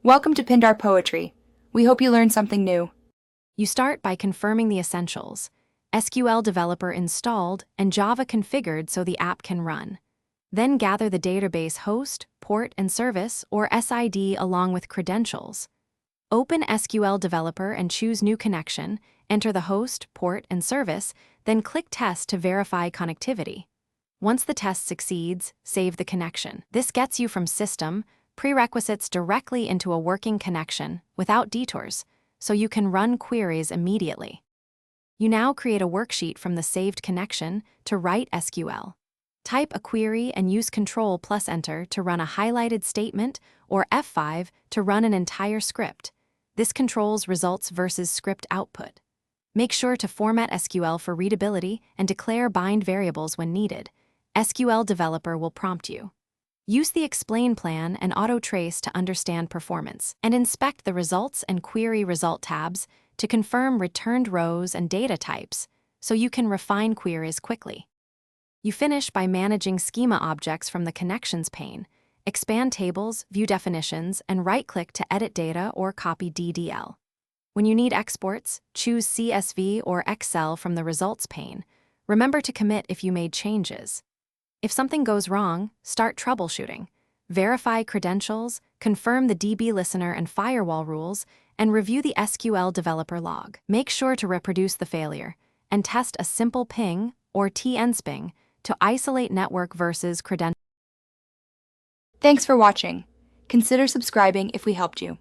Welcome to Pindar Poetry. We hope you learned something new. You start by confirming the essentials: SQL Developer installed and Java configured so the app can run. Then gather the database host, port, and service, or SID, along with credentials. Open SQL Developer and choose New Connection, enter the host, port, and service, then click Test to verify connectivity. Once the test succeeds, save the connection. This gets you from system prerequisites directly into a working connection without detours, so you can run queries immediately. You now create a worksheet from the saved connection to write SQL. Type a query and use Ctrl+Enter to run a highlighted statement, or F5 to run an entire script. This controls results versus script output. Make sure to format SQL for readability and declare bind variables when needed. SQL Developer will prompt you. Use the Explain plan and Auto Trace to understand performance, and inspect the Results and Query Result tabs to confirm returned rows and data types, so you can refine queries quickly. You finish by managing schema objects from the Connections pane, expand tables, view definitions, and right-click to edit data or copy DDL. When you need exports, choose CSV or Excel from the Results pane. Remember to commit if you made changes. If something goes wrong, start troubleshooting. Verify credentials, confirm the DB listener and firewall rules, and review the SQL Developer log. Make sure to reproduce the failure, and test a simple ping or tnsping to isolate network versus credential. Thanks for watching. Consider subscribing if we helped you.